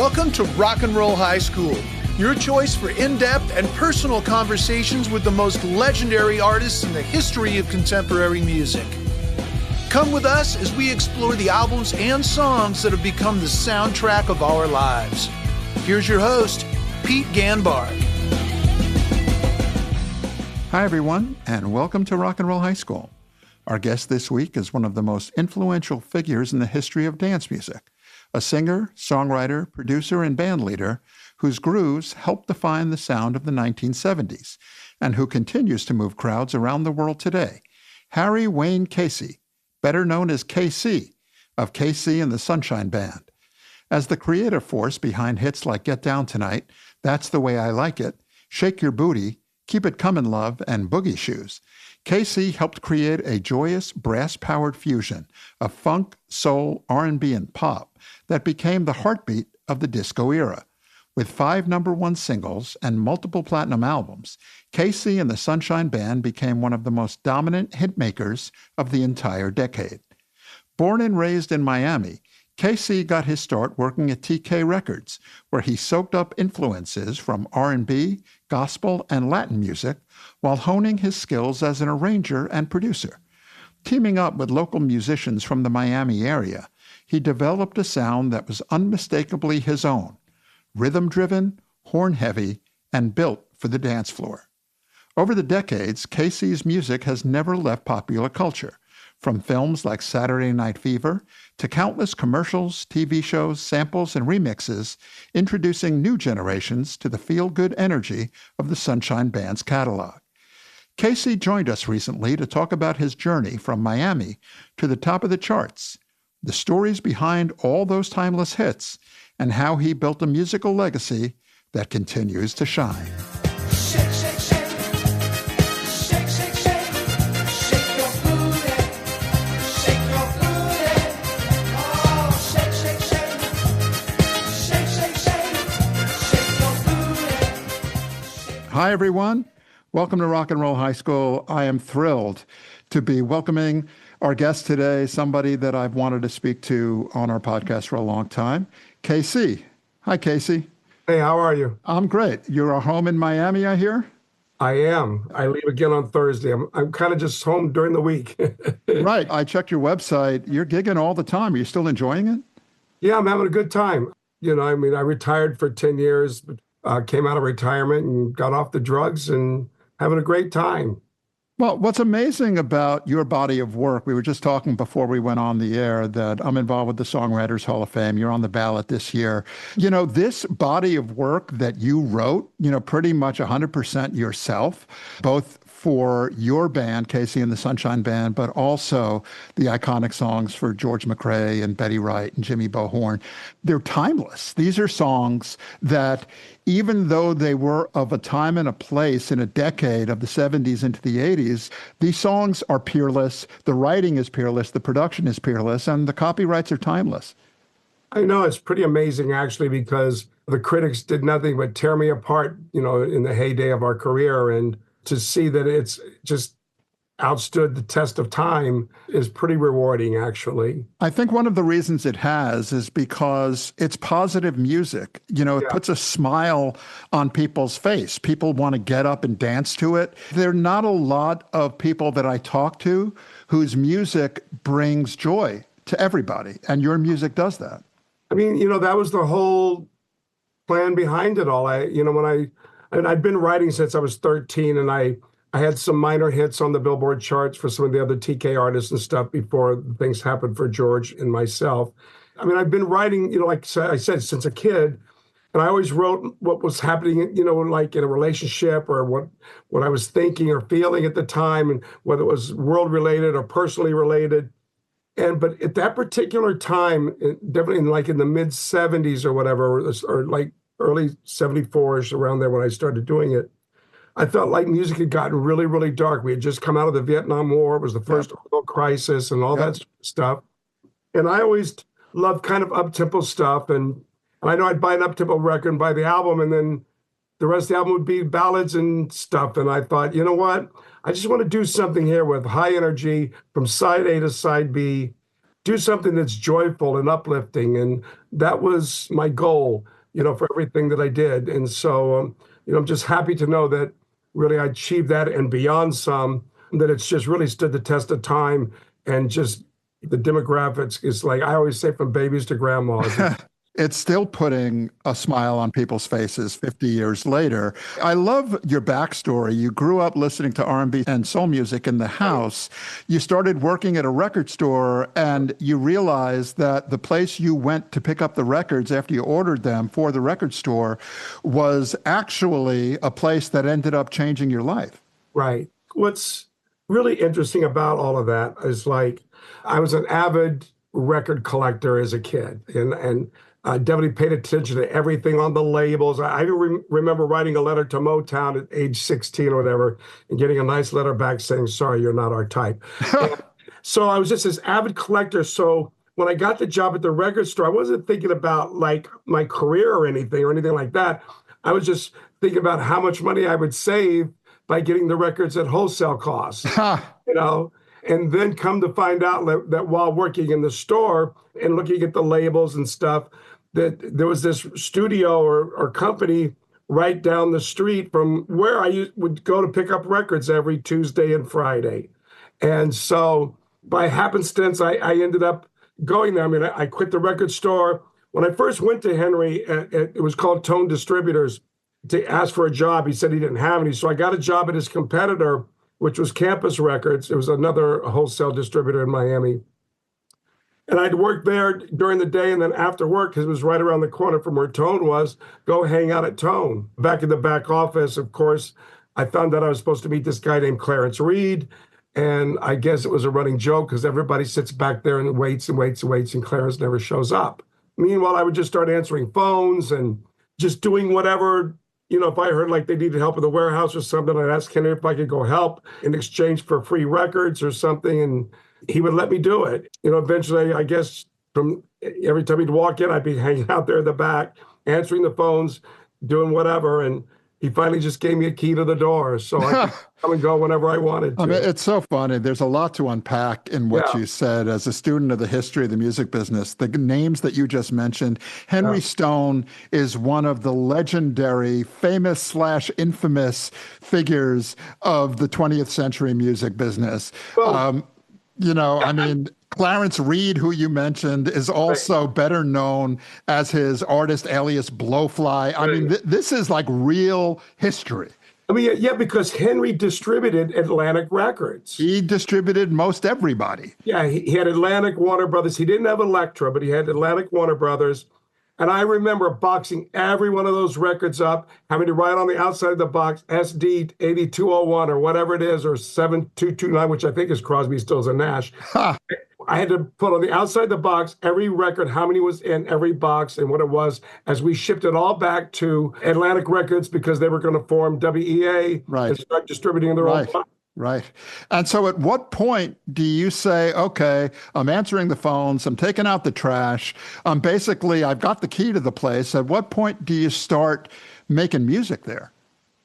Welcome to Rock and Roll High School, your choice for in-depth and personal conversations with the most legendary artists in the history of contemporary music. Come with us as we explore the albums and songs that have become the soundtrack of our lives. Here's your host, Pete Ganbarg. Hi, everyone, and welcome to Rock and Roll High School. Our guest this week is one of the most influential figures in the history of dance music, a singer, songwriter, producer, and band leader whose grooves helped define the sound of the 1970s and who continues to move crowds around the world today. Harry Wayne Casey, better known as KC, of KC and the Sunshine Band. As the creative force behind hits like Get Down Tonight, That's the Way I Like It, Shake Your Booty, Keep It Comin' Love, and Boogie Shoes, KC helped create a joyous, brass-powered fusion of funk, soul, R&B, and pop that became the heartbeat of the disco era. With 5 number-1 singles and multiple platinum albums, KC and the Sunshine Band became one of the most dominant hitmakers of the entire decade. Born and raised in Miami, KC got his start working at TK Records, where he soaked up influences from R&B, gospel, and Latin music while honing his skills as an arranger and producer. Teaming up with local musicians from the Miami area, he developed a sound that was unmistakably his own, rhythm-driven, horn-heavy, and built for the dance floor. Over the decades, KC's music has never left popular culture, from films like Saturday Night Fever to countless commercials, TV shows, samples, and remixes, introducing new generations to the feel-good energy of the Sunshine Band's catalog. KC joined us recently to talk about his journey from Miami to the top of the charts, the stories behind all those timeless hits, and how he built a musical legacy that continues to shine. Shake, shake, shake. Shake, shake, shake. Shake your booty. Shake your booty. Oh, shake, shake, shake. Shake, shake, shake. Shake your booty. Hi, everyone. Welcome to Rock and Roll High School. I am thrilled to be welcoming our guest today, somebody that I've wanted to speak to on our podcast for a long time, KC. Hi, KC. Hey, how are you? I'm great. You're home in Miami, I hear? I am. I leave again on Thursday. I'm kind of just home during the week. Right. I checked your website. You're gigging all the time. Are you still enjoying it? Yeah, I'm having a good time. I retired for 10 years, came out of retirement and got off the drugs and having a great time. Well, what's amazing about your body of work, we were just talking before we went on the air that I'm involved with the Songwriters Hall of Fame. You're on the ballot this year. This body of work that you wrote, pretty much 100% yourself, both for your band, KC and the Sunshine Band, but also the iconic songs for George McRae and Betty Wright and Jimmy Bo Horn. They're timeless. These are songs that, even though they were of a time and a place in a decade of the 70s into the 80s, these songs are peerless, the writing is peerless, the production is peerless, and the copyrights are timeless. I know it's pretty amazing, actually, because the critics did nothing but tear me apart, in the heyday of our career. And to see that it's just outstood the test of time is pretty rewarding, actually. I think one of the reasons it has is because it's positive music. It puts a smile on people's face. People want to get up and dance to it. There are not a lot of people that I talk to whose music brings joy to everybody, and your music does that. I mean, that was the whole plan behind it all. I'd been writing since I was 13, and I had some minor hits on the Billboard charts for some of the other TK artists and stuff before things happened for George and myself. I mean, I've been writing, like I said, since a kid, and I always wrote what was happening, like in a relationship or what I was thinking or feeling at the time, and whether it was world-related or personally related. But at that particular time, definitely in the mid-'70s or whatever, or like early 74-ish, around there when I started doing it, I felt like music had gotten really, really dark. We had just come out of the Vietnam War. It was the first oil crisis and all that stuff. And I always loved kind of up-tempo stuff. And I know I'd buy an up-tempo record and buy the album, and then the rest of the album would be ballads and stuff. And I thought, you know what? I just want to do something here with high energy from side A to side B, do something that's joyful and uplifting. And that was my goal. for everything that I did. And so, I'm just happy to know that really I achieved that and beyond some, that it's just really stood the test of time. And just the demographics is like, I always say, from babies to grandmas. It's still putting a smile on people's faces 50 years later. I love your backstory. You grew up listening to R&B and soul music in the house. You started working at a record store, and you realized that the place you went to pick up the records after you ordered them for the record store was actually a place that ended up changing your life. Right. What's really interesting about all of that is, like, I was an avid record collector as a kid, and I definitely paid attention to everything on the labels. I remember writing a letter to Motown at age 16 or whatever, and getting a nice letter back saying, sorry, you're not our type. So I was just this avid collector. So when I got the job at the record store, I wasn't thinking about like my career or anything like that. I was just thinking about how much money I would save by getting the records at wholesale costs, and then come to find out that while working in the store and looking at the labels and stuff, that there was this studio or company right down the street from where I would go to pick up records every Tuesday and Friday. And so by happenstance, I ended up going there. I mean, I quit the record store. When I first went to Henry, it was called Tone Distributors, to ask for a job. He said he didn't have any. So I got a job at his competitor, which was Campus Records. It was another wholesale distributor in Miami. And I'd work there during the day, and then after work, because it was right around the corner from where Tone was, go hang out at Tone. Back in the back office, of course, I found out I was supposed to meet this guy named Clarence Reed. And I guess it was a running joke because everybody sits back there and waits and waits and waits, and Clarence never shows up. Meanwhile, I would just start answering phones and just doing whatever. If I heard like they needed help in the warehouse or something, I'd ask Henry if I could go help in exchange for free records or something, and he would let me do it. Eventually, I guess from every time he'd walk in, I'd be hanging out there in the back, answering the phones, doing whatever, and he finally just gave me a key to the door, so I could come and go whenever I wanted to. I mean, it's so funny. There's a lot to unpack in what you said. As a student of the history of the music business, the names that you just mentioned, Henry Stone is one of the legendary, famous/infamous figures of the 20th century music business. Well, I mean, Clarence Reed, who you mentioned, is also better known as his artist alias Blowfly. I mean, this is like real history. I mean, yeah, because Henry distributed Atlantic Records. He distributed most everybody. Yeah, he had Atlantic, Warner Brothers. He didn't have Elektra, but he had Atlantic, Warner Brothers. And I remember boxing every one of those records up, having to write on the outside of the box, SD 8201 or whatever it is, or 7229, which I think is Crosby, Stills, and Nash. I had to put on the outside of the box every record, how many was in every box and what it was, as we shipped it all back to Atlantic Records because they were going to form WEA and start distributing their own box. Right. And so at what point do you say, okay, I'm answering the phones, I'm taking out the trash, I've got the key to the place. At what point do you start making music there?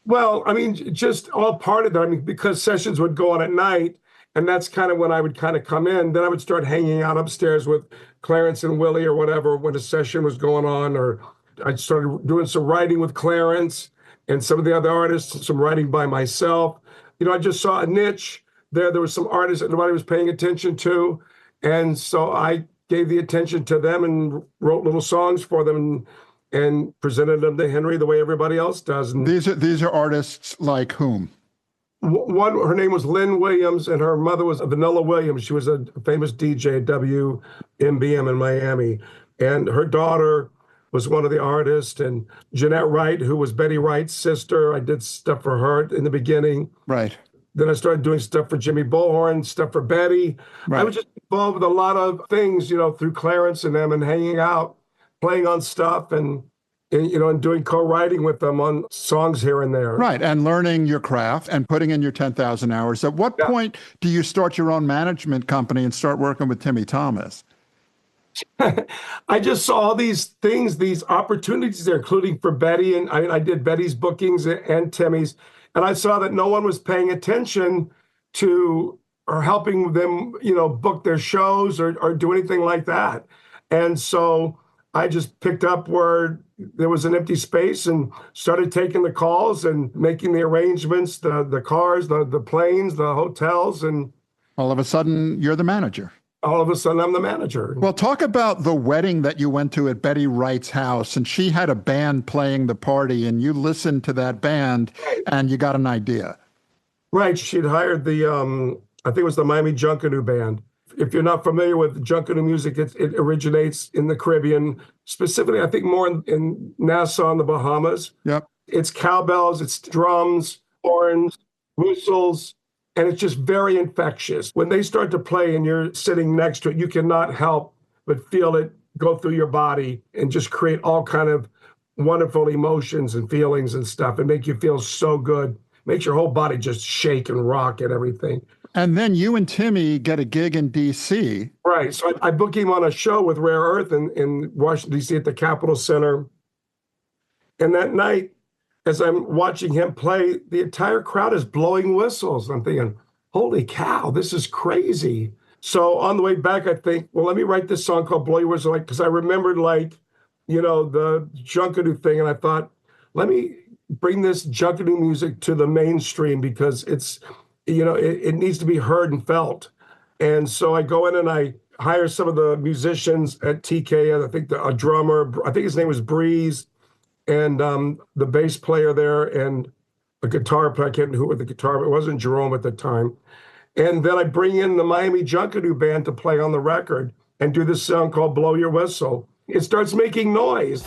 Well, I mean, just all part of that. I mean, because sessions would go on at night, and that's kind of when I would kind of come in. Then I would start hanging out upstairs with Clarence and Willie or whatever when a session was going on, or I started doing some writing with Clarence and some of the other artists, some writing by myself. I just saw a niche there. There was some artists that nobody was paying attention to. And so I gave the attention to them and wrote little songs for them and presented them to Henry the way everybody else does. And these are artists like whom? One, her name was Lynn Williams, and her mother was Vanilla Williams. She was a famous DJ at WMBM in Miami. And her daughter was one of the artists, and Jeanette Wright, who was Betty Wright's sister. I did stuff for her in the beginning. Right. Then I started doing stuff for Jimmy Bullhorn, stuff for Betty. Right. I was just involved with a lot of things, through Clarence and them, and hanging out, playing on stuff, and doing co-writing with them on songs here and there. Right, and learning your craft and putting in your 10,000 hours. At what point do you start your own management company and start working with Timmy Thomas? I just saw all these things, these opportunities there, including for Betty. And I did Betty's bookings and Timmy's. And I saw that no one was paying attention to or helping them, book their shows or do anything like that. And so I just picked up where there was an empty space and started taking the calls and making the arrangements, the cars, the planes, the hotels, and All of a sudden, you're the manager. all of a sudden I'm the manager. Well, talk about the wedding that you went to at Betty Wright's house, and she had a band playing the party, and you listened to that band, and you got an idea. Right. She'd hired I think it was the Miami Junkanoo Band. If you're not familiar with Junkanoo music, it originates in the Caribbean, specifically, I think more in Nassau and the Bahamas. Yep. It's cowbells, it's drums, horns, whistles, and it's just very infectious. When they start to play and you're sitting next to it, you cannot help but feel it go through your body and just create all kind of wonderful emotions and feelings and stuff and make you feel so good. Makes your whole body just shake and rock and everything. And then you and Timmy get a gig in D.C. Right. So I booked him on a show with Rare Earth in Washington, D.C. at the Capitol Center. And that night, as I'm watching him play, the entire crowd is blowing whistles. I'm thinking, holy cow, this is crazy. So on the way back, I think, well, let me write this song called Blow Your Whistle, because I remembered, the Junkanoo thing. And I thought, let me bring this Junkanoo music to the mainstream because it's, it needs to be heard and felt. And so I go in and I hire some of the musicians at TK. I think a drummer, I think his name was Breeze, and the bass player there, and a guitar player. I can't remember who with the guitar, but it wasn't Jerome at the time. And then I bring in the Miami Junkanoo Band to play on the record and do this song called Blow Your Whistle. It starts making noise.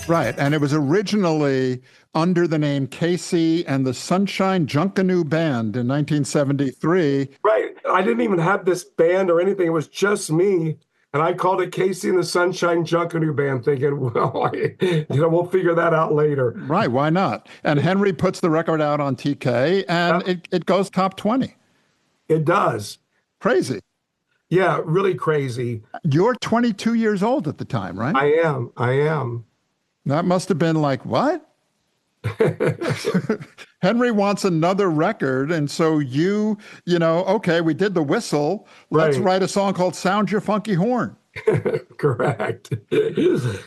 Right. And it was originally under the name Casey and the Sunshine Junkanoo Band in 1973. Right. I didn't even have this band or anything. It was just me. And I called it Casey and the Sunshine Junkanoo Band, thinking, well, we'll figure that out later. Right. Why not? And Henry puts the record out on TK, and it goes top 20. It does. Crazy. Yeah, really crazy. You're 22 years old at the time, right? I am. That must have been like, what? Henry wants another record. And so okay, we did the whistle. Let's write a song called Sound Your Funky Horn. Correct.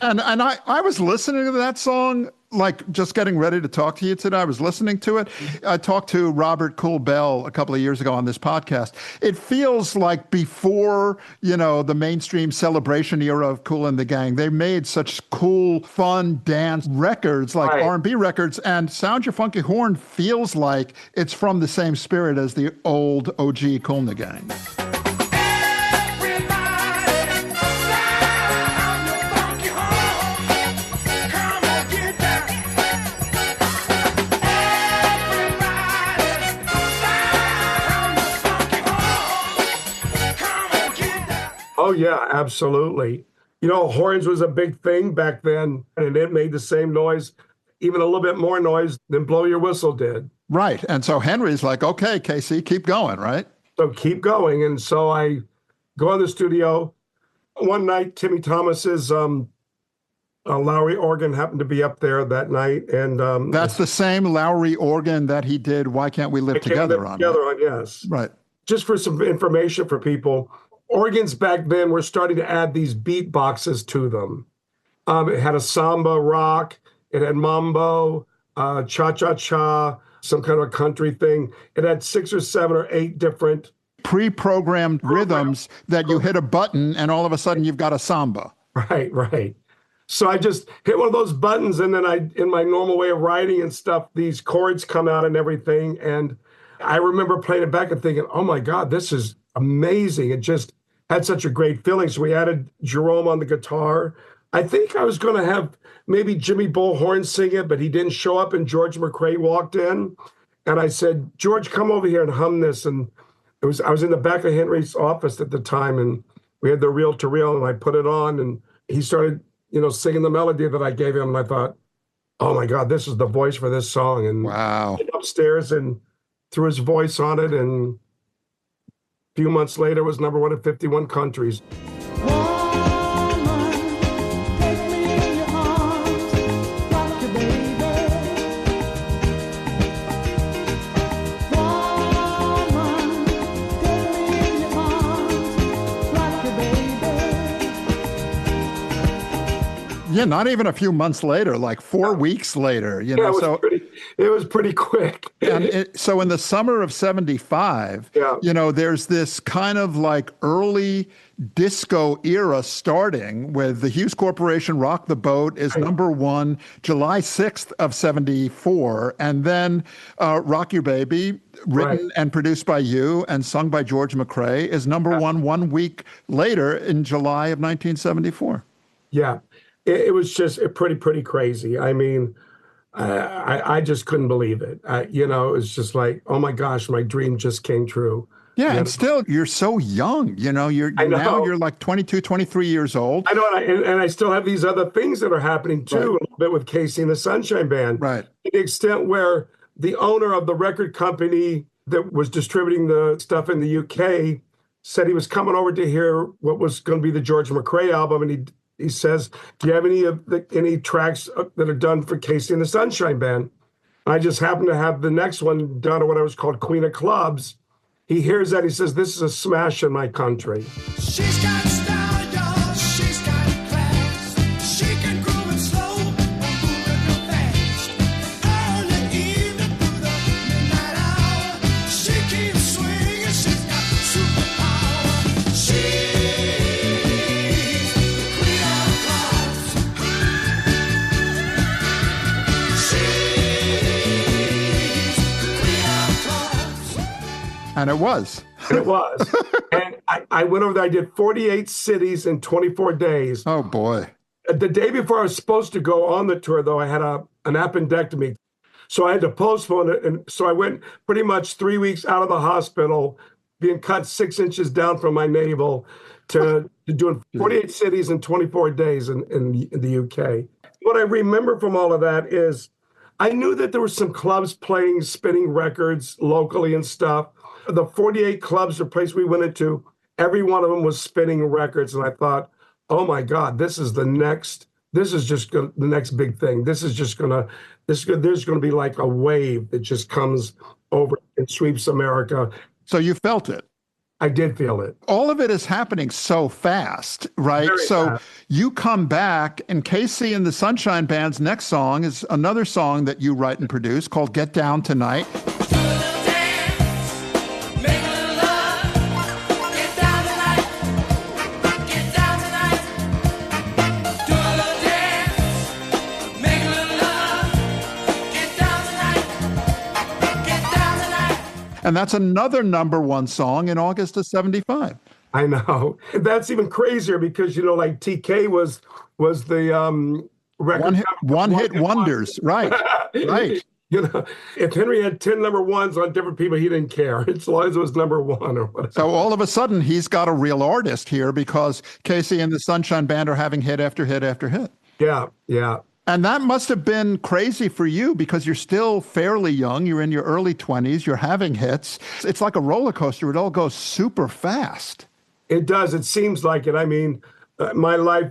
And I was listening to that song, like just getting ready to talk to you today. I was listening to it. I talked to Robert Cool Bell a couple of years ago on this podcast. It feels like before, the mainstream celebration era of Kool and the Gang, they made such cool, fun dance records, like R&B records. And Sound Your Funky Horn feels like it's from the same spirit as the old OG Kool and the Gang. Oh, yeah, absolutely. Horns was a big thing back then, and it made the same noise, even a little bit more noise than Blow Your Whistle did. Right. And so Henry's like, okay, Casey, keep going, right? So keep going. And so I go in the studio. One night, Timmy Thomas's Lowry organ happened to be up there that night. And that's the same Lowry organ that he did Why Can't We Live Together on. Yes. Right. Just for some information for people, organs back then were starting to add these beat boxes to them. It had a samba rock, it had mambo, cha-cha-cha, some kind of a country thing. It had 6 or 7 or 8 different pre-programmed rhythms that you hit a button and all of a sudden you've got a samba. Right. So I just hit one of those buttons, and then in my normal way of writing and stuff, these chords come out and everything. And I remember playing it back and thinking, oh my God, this is amazing. It just had such a great feeling. So we added Jerome on the guitar. I think I was going to have maybe Jimmy Bullhorn sing it, but he didn't show up, and George McRae walked in. And I said, George, come over here and hum this. And I was in the back of Henry's office at the time, and we had the reel-to-reel, and I put it on, and he started, singing the melody that I gave him. And I thought, oh my God, this is the voice for this song. And Wow. went upstairs and threw his voice on it. And a few months later, it was number one in 51 countries. Yeah, not even a few months later, like 4 weeks later, you know. It was pretty quick. So in the summer of 75, Yeah. you know, there's this kind of like early disco era starting with the Hughes Corporation Rock the Boat is number one July 6th of 74. And then Rock Your Baby, written and produced by you and sung by George McRae, is number one week later in July of 1974. Yeah. It was just pretty crazy. I mean, I just couldn't believe it. You know, it was just like, oh my gosh, my dream just came true. Yeah, You and know? still, you're so young. You know, now you're like 22, 23 years old. I know, and I still have these other things that are happening too, a little bit with Casey and the Sunshine Band. Right. To the extent where the owner of the record company that was distributing the stuff in the UK said he was coming over to hear what was going to be the George McRae album, and he says, do you have any tracks that are done for Casey and the Sunshine Band? I just happened to have the next one done at what I was called Queen of Clubs. He hears that. He says, this is a smash in my country. She's got style, y'all. She's got class. She can groove it slow or move it real fast. Early evening through the midnight hour. She keeps swinging. She's got superpower. She's the queen of clubs. She's the queen of clubs. And it was. And it was. And I went over there. I did 48 cities in 24 days. Oh, boy. The day before I was supposed to go on the tour, though, I had an appendectomy. So I had to postpone it. And so I went pretty much 3 weeks out of the hospital, being cut 6 inches down from my navel, to doing 48 cities in 24 days in the UK. What I remember from all of that is I knew that there were some clubs playing spinning records locally and stuff. The 48 clubs, the place we went into, every one of them was spinning records. And I thought, oh my God, this is the next big thing. There's going to be like a wave that just comes over and sweeps America. So you felt it. I did feel it. All of it is happening so fast, right? Very So fast. you come back, and Casey and the Sunshine Band's next song is another song that you write and produce called Get Down Tonight. And that's another number one song in August of 75. I know. That's even crazier because, like TK was the record. One hit wonders. Right. Right. If Henry had 10 number ones on different people, he didn't care as long as it was number one or whatever. So all of a sudden, he's got a real artist here because Casey and the Sunshine Band are having hit after hit after hit. Yeah, yeah. And that must have been crazy for you because you're still fairly young. You're in your early 20s. You're having hits. It's like a roller coaster. It all goes super fast. It does. It seems like it. I mean, my life,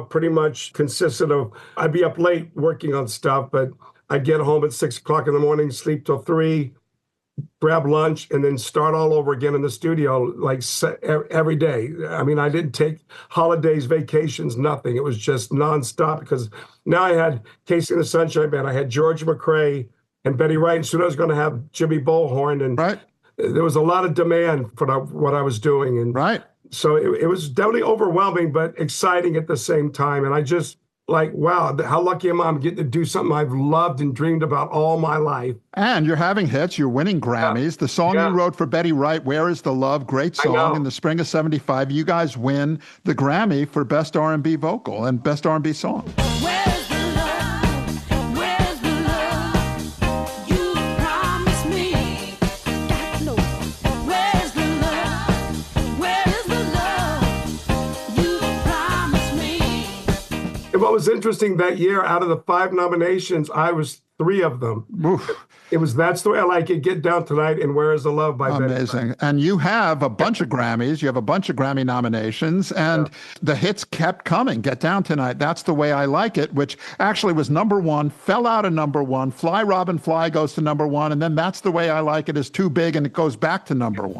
pretty much consisted of, I'd be up late working on stuff, but I'd get home at 6 o'clock in the morning, sleep till 3, grab lunch, and then start all over again in the studio, like every day. I mean, I didn't take holidays, vacations, nothing. It was just nonstop because now I had Casey and the Sunshine Band. I had George McRae and Betty Wright, and soon I was going to have Jimmy Bullhorn. And right. There was a lot of demand for what I was doing. And right. So it was definitely overwhelming, but exciting at the same time. And I just wow, how lucky am I? I'm getting to do something I've loved and dreamed about all my life. And you're having hits. You're winning Grammys. Yeah. The song you wrote for Betty Wright, Where is the Love? Great song. In the spring of 75, you guys win the Grammy for Best R&B Vocal and Best R&B Song. Where's the love? Where's the love? You promised me. Got to know. Where's the love? Where's the love? You promised me. And what was interesting that year, out of the 5 nominations, I was 3 of them. Oof. It was That's the Way I Like It, Get Down Tonight, and Where Is the Love by Betty. Amazing. And you have a bunch of Grammys. You have a bunch of Grammy nominations, and the hits kept coming. Get Down Tonight, That's the Way I Like It, which actually was #1, fell out of #1. Fly, Robin, Fly goes to #1, and then That's the Way I Like It is too big, and it goes back to #1.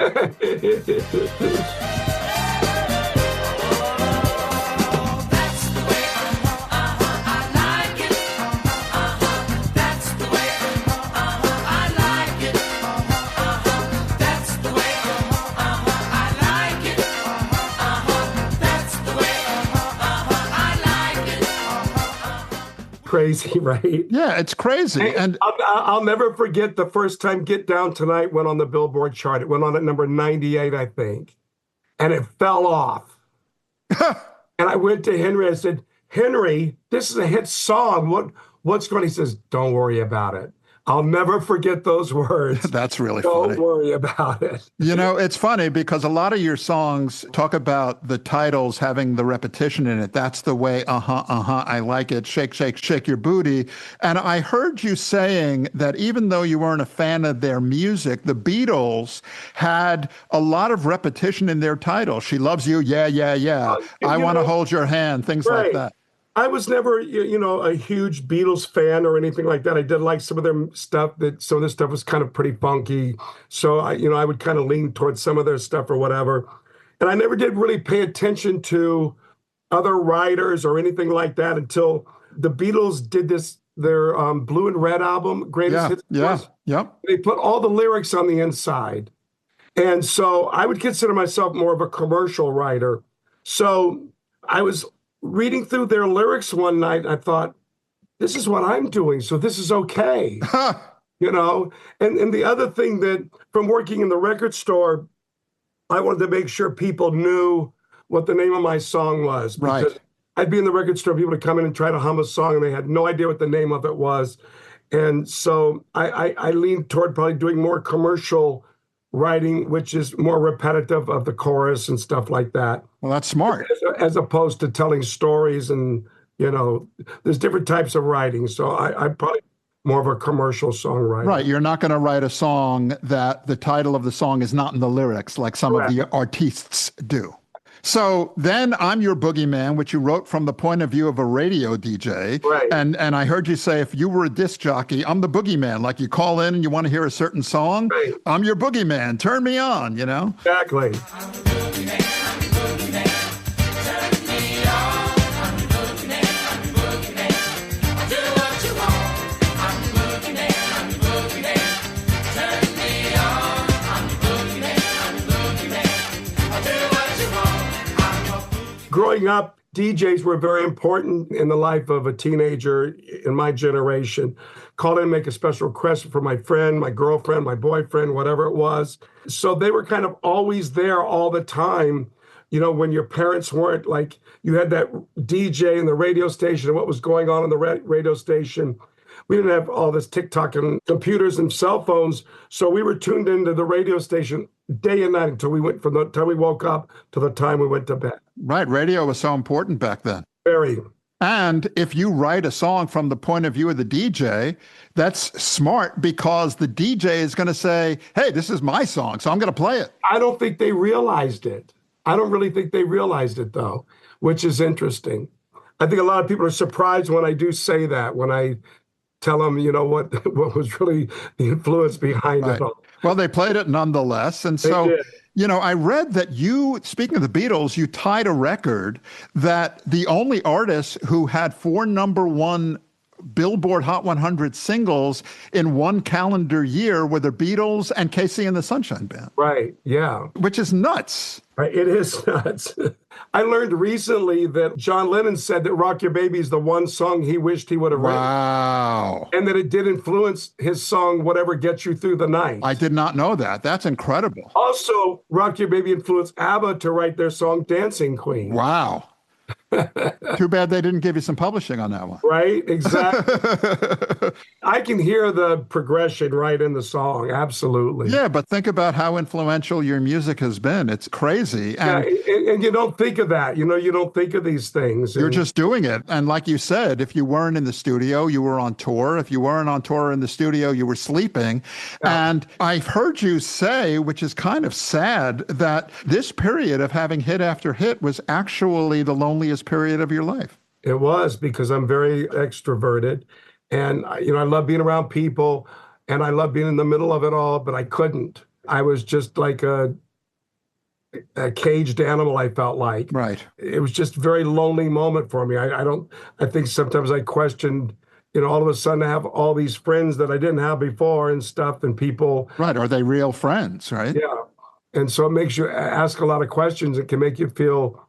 Crazy, right? Yeah, it's crazy. And I'll never forget the first time Get Down Tonight went on the Billboard chart. It went on at number 98, I think. And it fell off. And I went to Henry. I said, Henry, this is a hit song. What's going on? He says, don't worry about it. I'll never forget those words. That's really funny. Don't worry about it. You know, it's funny because a lot of your songs talk about the titles having the repetition in it. That's the way, I like it, shake, shake, shake your booty. And I heard you saying that even though you weren't a fan of their music, the Beatles had a lot of repetition in their titles. She Loves You, yeah, yeah, yeah. I Want to Hold Your Hand, things like that. I was never, a huge Beatles fan or anything like that. I did like some of their stuff. Some of their stuff was kind of pretty funky. So I would kind of lean towards some of their stuff or whatever. And I never did really pay attention to other writers or anything like that until the Beatles did their Blue and Red album, Greatest Hits. Yep. They put all the lyrics on the inside. And so I would consider myself more of a commercial writer. So I was reading through their lyrics one night, I thought, this is what I'm doing, so this is okay. And the other thing that from working in the record store, I wanted to make sure people knew what the name of my song was. Because right. I'd be in the record store, people would come in and try to hum a song, and they had no idea what the name of it was. And so I leaned toward probably doing more commercial writing, which is more repetitive of the chorus and stuff like that. Well, that's smart. As opposed to telling stories and, there's different types of writing. So I'm probably more of a commercial songwriter. Right. You're not going to write a song that the title of the song is not in the lyrics like some of the artists do. So then I'm Your Boogie Man, which you wrote from the point of view of a radio DJ. Right. And I heard you say, if you were a disc jockey, I'm the Boogie Man. Like you call in and you want to hear a certain song, right. I'm your Boogie Man. Turn me on, Exactly. Growing up, DJs were very important in the life of a teenager in my generation. Call in, make a special request for my friend, my girlfriend, my boyfriend, whatever it was. So they were kind of always there all the time. When your parents weren't, like, you had that DJ and the radio station and what was going on the radio station. We didn't have all this TikTok and computers and cell phones. So we were tuned into the radio station day and night until from the time we woke up to the time we went to bed. Right. Radio was so important back then. Very. And if you write a song from the point of view of the DJ, that's smart because the DJ is going to say, hey, this is my song, so I'm going to play it. I don't think they realized it. I don't really think they realized it, though, which is interesting. I think a lot of people are surprised when I do say that, when I tell them, what was really the influence behind it all. Well, they played it nonetheless. And so, I read that you, speaking of the Beatles, you tied a record that the only artists who had 4 #1 Billboard Hot 100 singles in one calendar year were the Beatles and Casey and the Sunshine Band. Right, yeah. Which is nuts. Right, it is nuts. I learned recently that John Lennon said that Rock Your Baby is the one song he wished he would have written. Wow. And that it did influence his song, Whatever Gets You Through the Night. I did not know that. That's incredible. Also, Rock Your Baby influenced ABBA to write their song Dancing Queen. Wow. Too bad they didn't give you some publishing on that one. Right? Exactly. I can hear the progression right in the song. Absolutely. Yeah, but think about how influential your music has been. It's crazy. Yeah, And and you don't think of that. You don't think of these things. you're And just doing it. And like you said, if you weren't in the studio, you were on tour. If you weren't on tour in the studio, you were sleeping. Yeah. And I've heard you say, which is kind of sad, that this period of having hit after hit was actually the loneliest period of your life. it was because I'm very extroverted, and I love being around people, and I love being in the middle of it all, but I couldn't. I was just like a caged animal, I felt like. Right. It was just a very lonely moment for me. I think sometimes I questioned, all of a sudden I have all these friends that I didn't have before and stuff, and people. Right. Are they real friends, right? Yeah. And so it makes you ask a lot of questions. It can make you feel,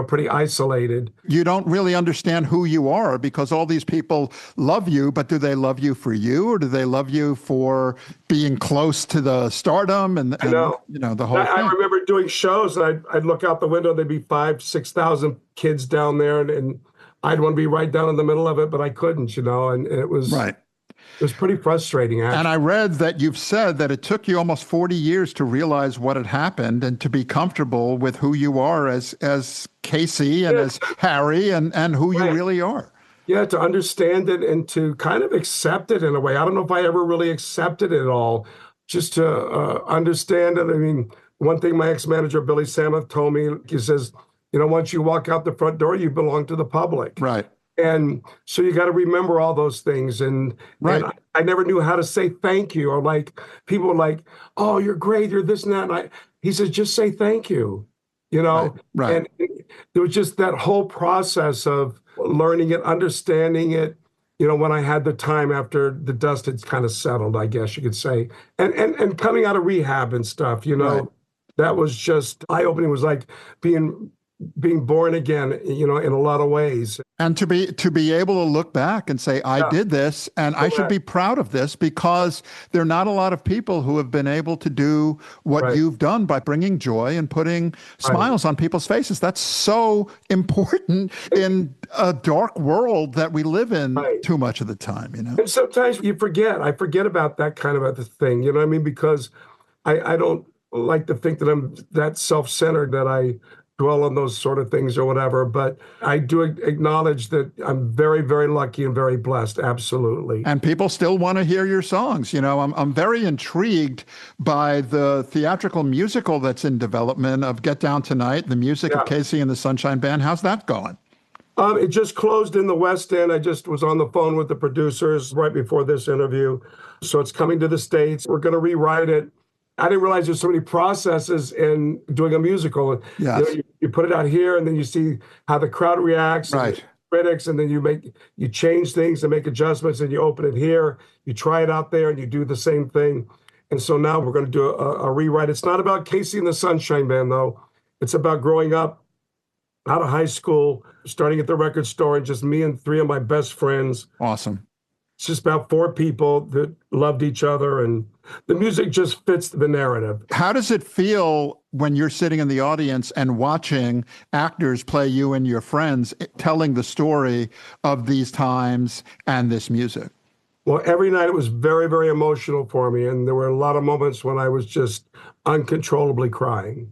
pretty isolated. You don't really understand who you are because all these people love you, but do they love you for you, or do they love you for being close to the stardom and I know. The whole I thing? remember doing shows, and I'd look out the window, there'd be 5,000-6,000 kids down there, and I'd want to be right down in the middle of it, but I couldn't, and it was Right. It was pretty frustrating, actually. And I read that you've said that it took you almost 40 years to realize what had happened and to be comfortable with who you are as Casey and as Harry and who you really are. Yeah, to understand it and to kind of accept it in a way. I don't know if I ever really accepted it all, just to understand it. I mean, one thing my ex-manager, Billy Samuth, told me, he says, once you walk out the front door, you belong to the public. Right. And so you got to remember all those things. And, Right. and I never knew how to say thank you, or like people were like, oh, you're great, you're this and that. And he says, just say thank you, Right. And there was just that whole process of learning it, understanding it, when I had the time after the dust had kind of settled, I guess you could say, and coming out of rehab and stuff, Right. that was just eye-opening. It was like being born again, in a lot of ways. And to be able to look back and say, I did this and I should be proud of this, because there are not a lot of people who have been able to do what you've done by bringing joy and putting smiles on people's faces. That's so important in a dark world that we live in too much of the time, And sometimes you forget. I forget about that kind of a thing, because I don't like to think that I'm that self-centered that I dwell on those sort of things or whatever, but I do acknowledge that I'm very, very lucky and very blessed. Absolutely. And people still want to hear your songs. I'm very intrigued by the theatrical musical that's in development of Get Down Tonight, the music of Casey and the Sunshine Band. How's that going? It just closed in the West End. I just was on the phone with the producers right before this interview. So it's coming to the States. We're going to rewrite it. I didn't realize there's so many processes in doing a musical. Yes. You put it out here, and then you see how the crowd reacts, Right. and the critics, and then you change things and make adjustments, and you open it here, you try it out there, and you do the same thing. And so now we're going to do a rewrite. It's not about Casey and the Sunshine Band, though. It's about growing up out of high school, starting at the record store, and just me and three of my best friends. Awesome. It's just about four people that loved each other, and the music just fits the narrative. How does it feel when you're sitting in the audience and watching actors play you and your friends telling the story of these times and this music? Well, every night it was very, very emotional for me, and there were a lot of moments when I was just uncontrollably crying.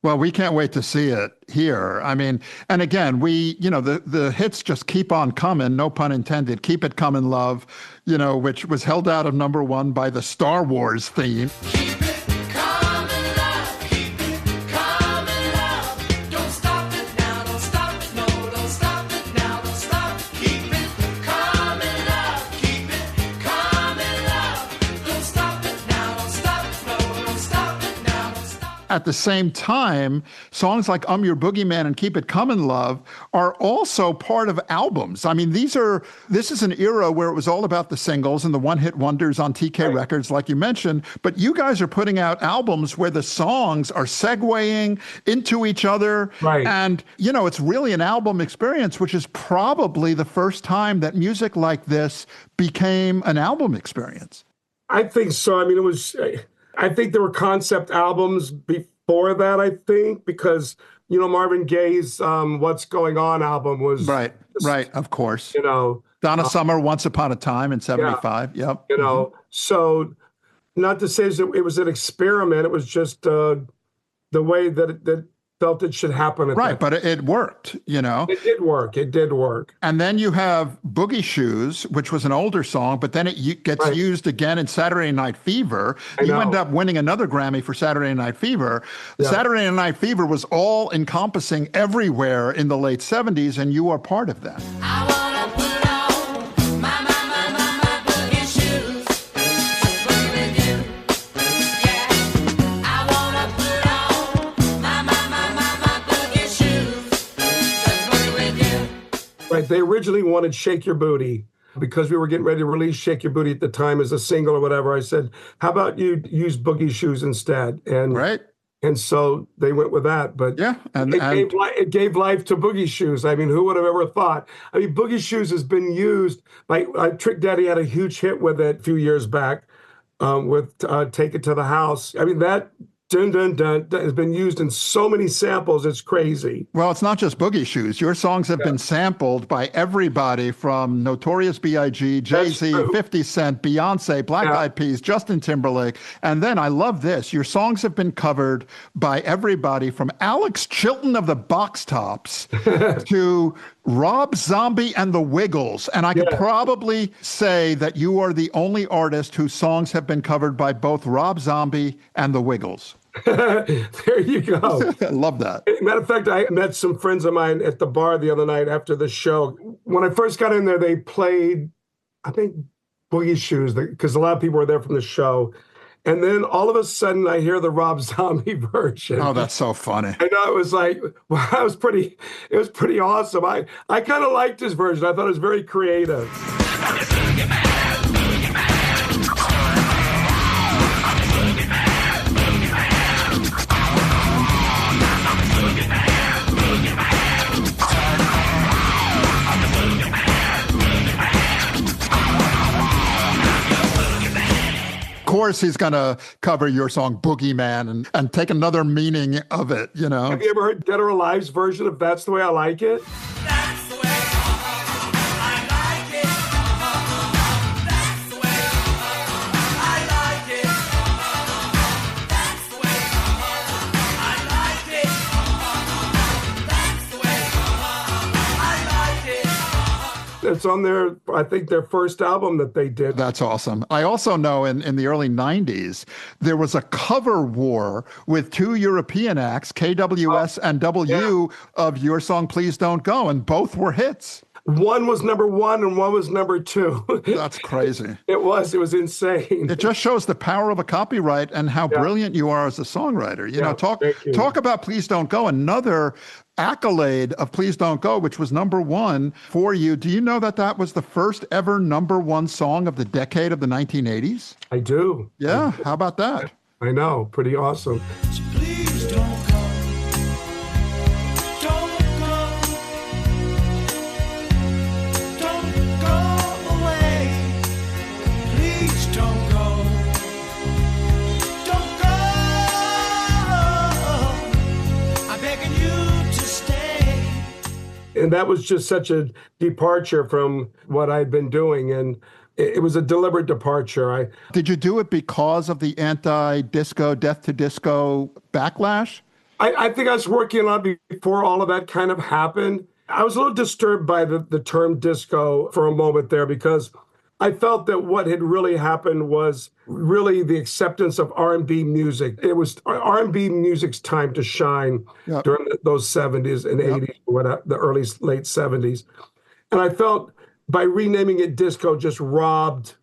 Well, we can't wait to see it here. I mean, and again, the hits just keep on coming, no pun intended. Keep It Comin', Love, which was held out of #1 by the Star Wars theme. Keep it coming, love. Keep it coming, love. Don't stop it now. Don't stop it. No, don't stop it now. Don't stop. Keep it coming, love. Keep it coming, love. Don't stop it now. Don't stop it. No, don't stop it now. Don't stop. At the same time, songs like Your Boogie Man and Keep It Comin', Love are also part of albums. I mean, this is an era where it was all about the singles and the one-hit wonders on TK Records, like you mentioned, but you guys are putting out albums where the songs are segueing into each other. Right. And, it's really an album experience, which is probably the first time that music like this became an album experience. I think so. I mean, I think there were concept albums before that, I think, because, Marvin Gaye's What's Going On album was Right, of course. you know, Donna Summer, Once Upon a Time in 75. Yep. so not to say it was an experiment. It was just the way that it felt it should happen. Right, but it worked, It did work. It did work. And then you have Boogie Shoes, which was an older song, but then it gets used again in Saturday Night Fever. You end up winning another Grammy for Saturday Night Fever. Yeah. Saturday Night Fever was all encompassing everywhere in the late 70s, and you are part of that. I wanna put on my boogie shoes, just boogie with you. Yeah, I wanna put on my boogie shoes, just boogie with you. Right. They originally wanted Shake Your Booty because we were getting ready to release Shake Your Booty at the time as a single or whatever. I said, how about you use Boogie Shoes instead? And Right. And so they went with that. But Yeah, and it gave life to Boogie Shoes. I mean, who would have ever thought? I mean, Boogie Shoes has been used. Like Trick Daddy had a huge hit with it a few years back with Take It to the House. I mean, that dun, dun, dun, dun has been used in so many samples. It's crazy. Well, it's not just Boogie Shoes. Your songs have been sampled by everybody from Notorious B.I.G., Jay-Z, 50 Cent, Beyonce, Black Eyed Peas, Justin Timberlake. And then I love this. Your songs have been covered by everybody from Alex Chilton of the Box Tops to Rob Zombie and the Wiggles. And I could probably say that you are the only artist whose songs have been covered by both Rob Zombie and the Wiggles. There you go. I love that. Matter of fact, I met some friends of mine at the bar the other night after the show. When I first got in there, they played, I think, Boogie Shoes, because a lot of people were there from the show. And then all of a sudden, I hear the Rob Zombie version. Oh, that's so funny. I know, it was like, wow, it was pretty awesome. I kind of liked his version. I thought it was very creative. Of course, he's going to cover your song Boogie Man and take another meaning of it, Have you ever heard Dead or Alive's version of That's the Way I Like It? That's the way I like it. That's the way I like it. That's the way I like it. That's the way I like it. It's on their, I think, their first album that they did. That's awesome. I also know in the early 90s, there was a cover war with two European acts, KWS and W, of your song Please Don't Go, and both were hits. One was number one and one was number two. That's crazy. It was insane. It just shows the power of a copyright and how brilliant you are as a songwriter. Talk about Please Don't Go, another accolade of Please Don't Go, which was number one for you. Do you know that was the first ever number one song of the decade of the 1980s? I do. Yeah, how about that? I know, pretty awesome. Please don't go. Don't go. Don't go away. Please don't go. Don't go. I'm begging you to stay. And that was just such a departure from what I'd been doing. And it was a deliberate departure. Did you do it because of the anti-disco, death to disco backlash? I think I was working on it before all of that kind of happened. I was a little disturbed by the term disco for a moment there because I felt that what had really happened was really the acceptance of R&B music. It was R&B music's time to shine during those 70s and 80s, the early, late 70s. And I felt by renaming it disco just robbed,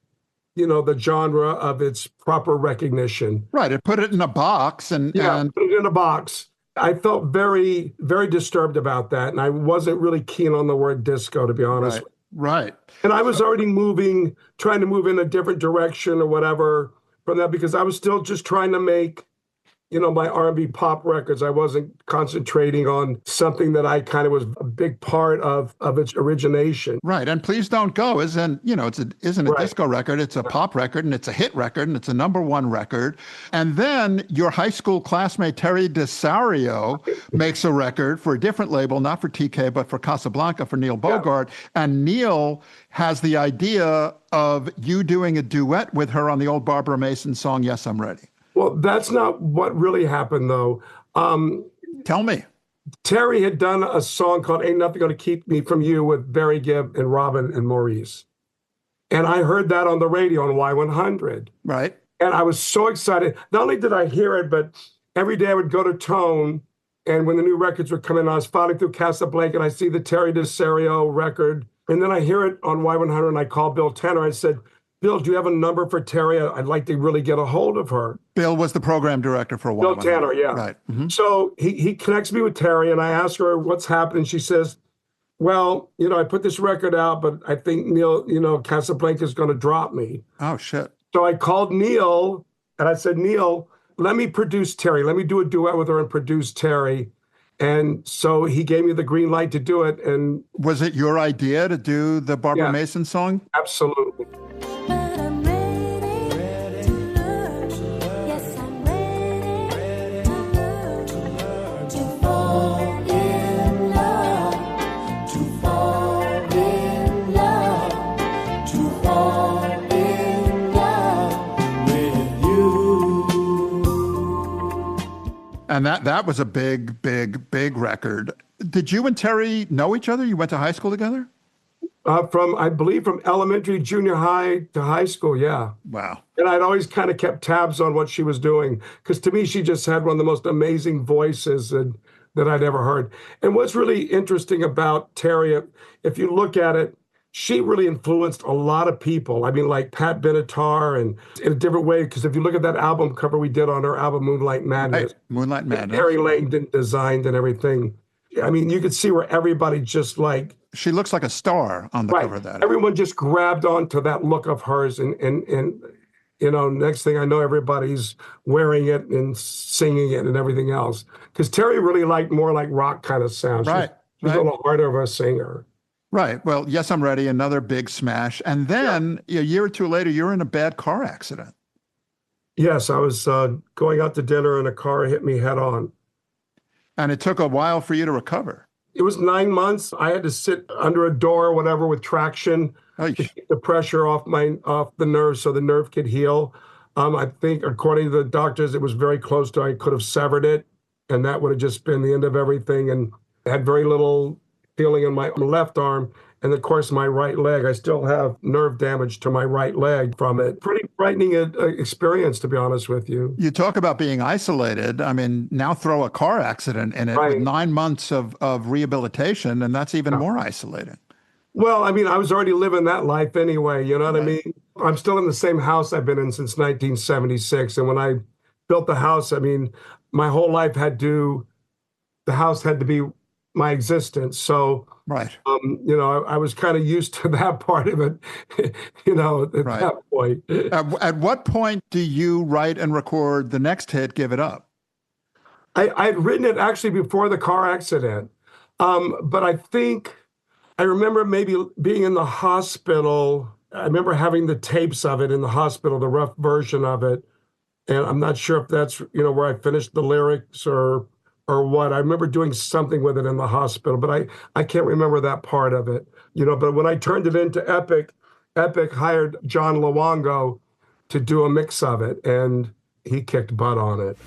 the genre of its proper recognition. Right. It put it in a box and put it in a box. I felt very, very disturbed about that. And I wasn't really keen on the word disco, to be honest. Right. And I was already trying to move in a different direction or whatever from that because I was still just trying to make my R&B pop records. I wasn't concentrating on something that I kind of was a big part of its origination. Right. And Please Don't Go isn't a Right. disco record. It's a pop record, and it's a hit record, and it's a #1 record. And then your high school classmate, Terry DeSario, makes a record for a different label, not for TK, but for Casablanca, for Neil Bogart. Yeah. And Neil has the idea of you doing a duet with her on the old Barbara Mason song, Yes, I'm Ready. Well, that's not what really happened, though. Tell me. Terry had done a song called Ain't Nothing Gonna Keep Me From You with Barry Gibb and Robin and Maurice. And I heard that on the radio on Y100. Right. And I was so excited. Not only did I hear it, but every day I would go to Tone. And when the new records were coming, I was filing through Casablanca and I see the Terry DeSario record. And then I hear it on Y100 and I call Bill Tanner. I said, Bill, do you have a number for Terry? I'd like to really get a hold of her. Bill was the program director for a while. Bill Tanner, yeah. Right. Mm-hmm. So he connects me with Terry, and I ask her what's happening. She says, well, I put this record out, but I think Neil, Casablanca is going to drop me. Oh, shit. So I called Neil, and I said, Neil, let me produce Terry. Let me do a duet with her and produce Terry. And so he gave me the green light to do it. And was it your idea to do the Barbara Mason song? Absolutely. And that was a big, big, big record. Did you and Terry know each other? You went to high school together? I believe from elementary, junior high to high school, yeah. Wow. And I'd always kind of kept tabs on what she was doing, because to me, she just had one of the most amazing voices that I'd ever heard. And what's really interesting about Terry, if you look at it, she really influenced a lot of people. I mean, like Pat Benatar, and in a different way, because if you look at that album cover we did on her album, Moonlight Madness. Right. Moonlight Madness. Harry Langdon designed and everything. I mean, you could see where everybody just like... She looks like a star on the cover of that. Everyone just grabbed onto that look of hers. And next thing I know, everybody's wearing it and singing it and everything else. Because Terry really liked more like rock kind of sound. Right. She's a little harder of a singer. Right. Well, Yes, I'm Ready, another big smash. And then a year or two later, you're in a bad car accident. Yes, I was going out to dinner and a car hit me head on. And it took a while for you to recover. It was 9 months. I had to sit under a door or whatever with traction to keep the pressure off the nerve so the nerve could heal. I think, according to the doctors, it was very close to I could have severed it, and that would have just been the end of everything. And I had very little feeling in my left arm. And of course, my right leg, I still have nerve damage to my right leg from it. Pretty frightening experience, to be honest with you. You talk about being isolated. I mean, now throw a car accident in it with 9 months of rehabilitation, and that's even more isolating. Well, I mean, I was already living that life anyway, you know what I mean? I'm still in the same house I've been in since 1976. And when I built the house, I mean, my whole life the house had to be my existence. So, right. I was kind of used to that part of it, at that point. At what point do you write and record the next hit, Give It Up? I'd written it actually before the car accident. But I think I remember maybe being in the hospital. I remember having the tapes of it in the hospital, the rough version of it. And I'm not sure if that's, where I finished the lyrics or what. I remember doing something with it in the hospital, but I can't remember that part of it. But when I turned it into Epic hired John Luongo to do a mix of it, and he kicked butt on it.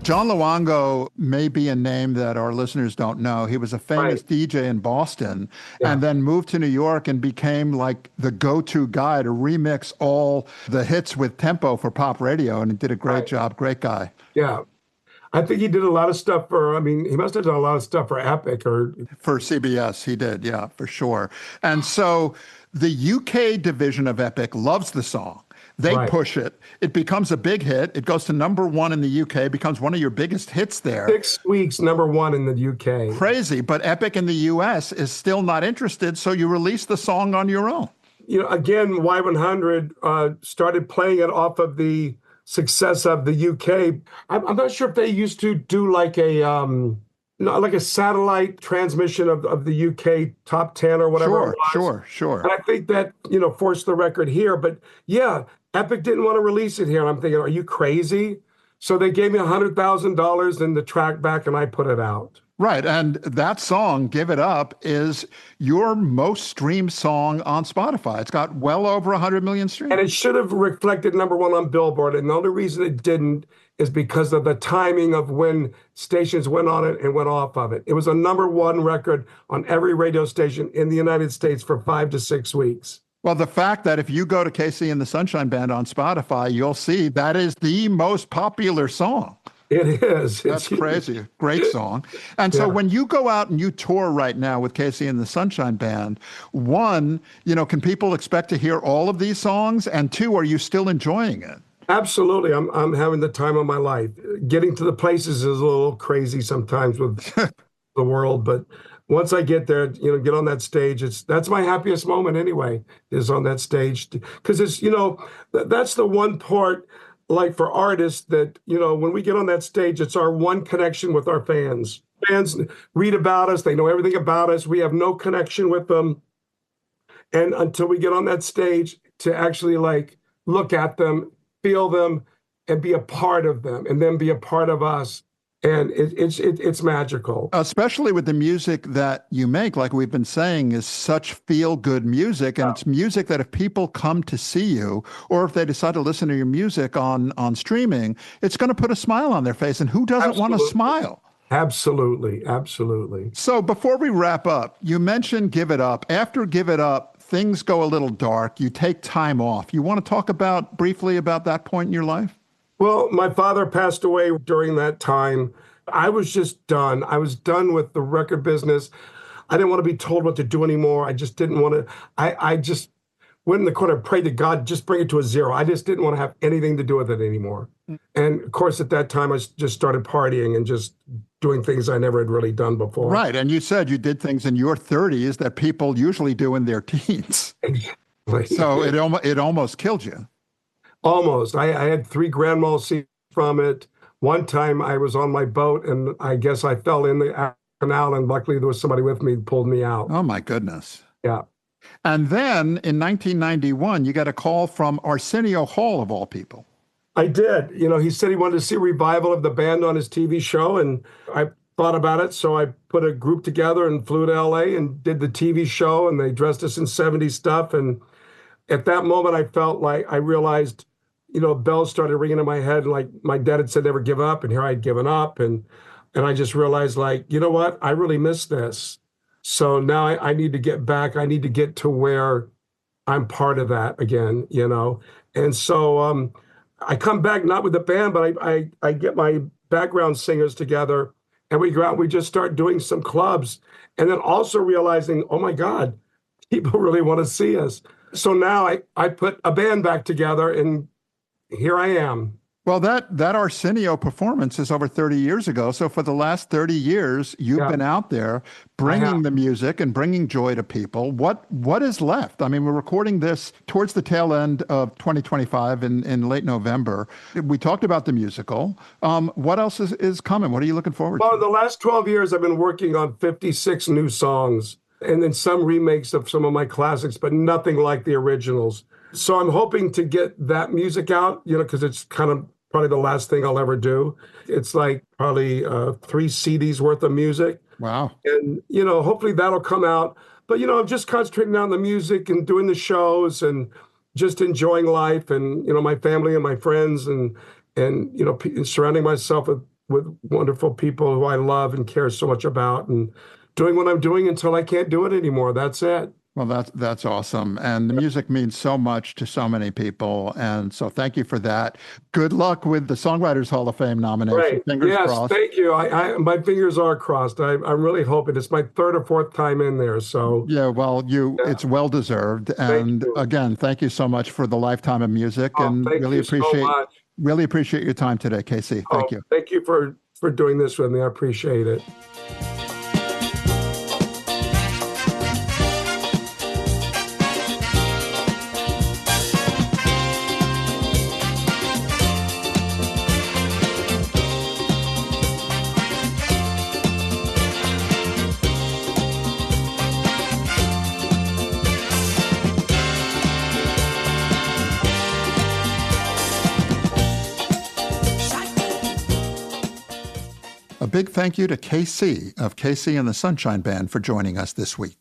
John Luongo may be a name that our listeners don't know. He was a famous DJ in Boston and then moved to New York and became like the go-to guy to remix all the hits with tempo for pop radio. And he did a great job. Great guy. Yeah. I think he did a lot of stuff he must have done a lot of stuff for Epic or... For CBS, he did. Yeah, for sure. And so the UK division of Epic loves the song. They Right. push it. It becomes a big hit. It goes to #1 in the UK, becomes one of your biggest hits there. 6 weeks, #1 in the UK. Crazy, but Epic in the US is still not interested, so you release the song on your own. Again, Y100 started playing it off of the success of the UK. I'm not sure if they used to do like a satellite transmission of the UK top 10 or whatever it was. Sure. And I think that, forced the record here. But yeah, Epic didn't want to release it here. And I'm thinking, are you crazy? So they gave me $100,000 and the track back, and I put it out. Right. And that song, Give It Up, is your most streamed song on Spotify. It's got well over 100 million streams. And it should have reflected #1 on Billboard. And the only reason it didn't is because of the timing of when stations went on it and went off of it. It was a #1 record on every radio station in the United States for 5 to 6 weeks. Well, the fact that if you go to Casey and the Sunshine Band on Spotify, you'll see that is the most popular song. It is. That's crazy. Great song. And so when you go out and you tour right now with Casey and the Sunshine Band, one, can people expect to hear all of these songs? And two, are you still enjoying it? Absolutely. I'm having the time of my life. Getting to the places is a little crazy sometimes with the world, but once I get there, get on that stage, that's my happiest moment anyway, is on that stage. Because it's, that's the one part, like for artists, that, when we get on that stage, it's our one connection with our fans. Fans read about us. They know everything about us. We have no connection with them. And until we get on that stage to actually look at them, feel them, and be a part of them, and then be a part of us. And it's magical. Especially with the music that you make, like we've been saying, is such feel-good music. And it's music that if people come to see you, or if they decide to listen to your music on streaming, it's going to put a smile on their face. And who doesn't want to smile? Absolutely. So before we wrap up, you mentioned Give It Up. After Give It Up, things go a little dark. You take time off. You want to talk briefly about that point in your life? Well, my father passed away during that time. I was just done. I was done with the record business. I didn't want to be told what to do anymore. I just didn't want to. I just went in the corner and prayed to God, just bring it to a zero. I just didn't want to have anything to do with it anymore. And of course, at that time, I just started partying and just doing things I never had really done before. Right. And you said you did things in your 30s that people usually do in their teens. So it almost killed you. Almost. I had 3 grand mal seizures from it. One time I was on my boat and I guess I fell in the canal, and luckily there was somebody with me who pulled me out. Oh, my goodness. Yeah. And then in 1991, you got a call from Arsenio Hall, of all people. I did. He said he wanted to see a revival of the band on his TV show, and I thought about it. So I put a group together and flew to LA and did the TV show, and they dressed us in 70s stuff. And at that moment, I felt like I realized, bells started ringing in my head. Like my dad had said, never give up. And here I'd given up. And I just realized, you know what? I really miss this. So now I need to get back. I need to get to where I'm part of that again, And so I come back, not with the band, but I get my background singers together, and we go out and we just start doing some clubs. And then also realizing, oh my God, people really want to see us. So now I put a band back together, and here I am. Well, that Arsenio performance is over 30 years ago. So for the last 30 years, you've been out there bringing the music and bringing joy to people. What is left? I mean, we're recording this towards the tail end of 2025 in late November. We talked about the musical. What else is coming? What are you looking forward to? Well, the last 12 years, I've been working on 56 new songs, and then some remakes of some of my classics, but nothing like the originals. So I'm hoping to get that music out, because it's kind of probably the last thing I'll ever do. It's like probably 3 CDs worth of music. Wow. And, hopefully that'll come out. But, I'm just concentrating on the music and doing the shows and just enjoying life and, my family and my friends and surrounding myself with wonderful people who I love and care so much about, and doing what I'm doing until I can't do it anymore. That's it. Well, that's awesome. And the music means so much to so many people. And so thank you for that. Good luck with the Songwriters Hall of Fame nomination. Right. Fingers Yes, crossed. thank you. My fingers are crossed. I'm really hoping it's my third or fourth time in there. So Yeah, well, it's well deserved. And you. again, thank you so much for the lifetime of music, and thank you so much. really appreciate your time today, Casey. Thank you. Thank you for doing this with me. I appreciate it. A big thank you to KC of KC and the Sunshine Band for joining us this week.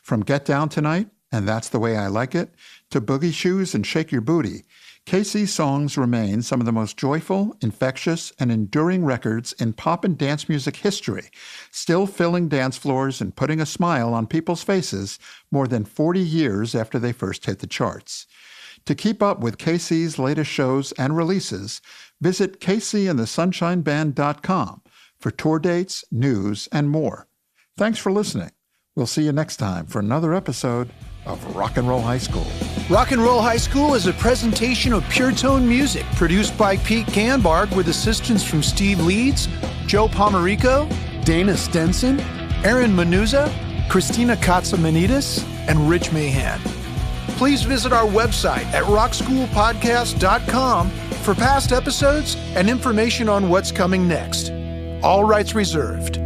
From Get Down Tonight, and That's the Way I Like It, to Boogie Shoes and Shake Your Booty, KC's songs remain some of the most joyful, infectious, and enduring records in pop and dance music history, still filling dance floors and putting a smile on people's faces more than 40 years after they first hit the charts. To keep up with KC's latest shows and releases, visit kcandthesunshineband.com for tour dates, news, and more. Thanks for listening. We'll see you next time for another episode of Rock and Roll High School. Rock and Roll High School is a presentation of Pure Tone Music, produced by Pete Ganbarg with assistance from Steve Leeds, Joe Pomerico, Dana Stenson, Aaron Menuza, Christina Katsamanidis, and Rich Mahan. Please visit our website at rockschoolpodcast.com for past episodes and information on what's coming next. All rights reserved.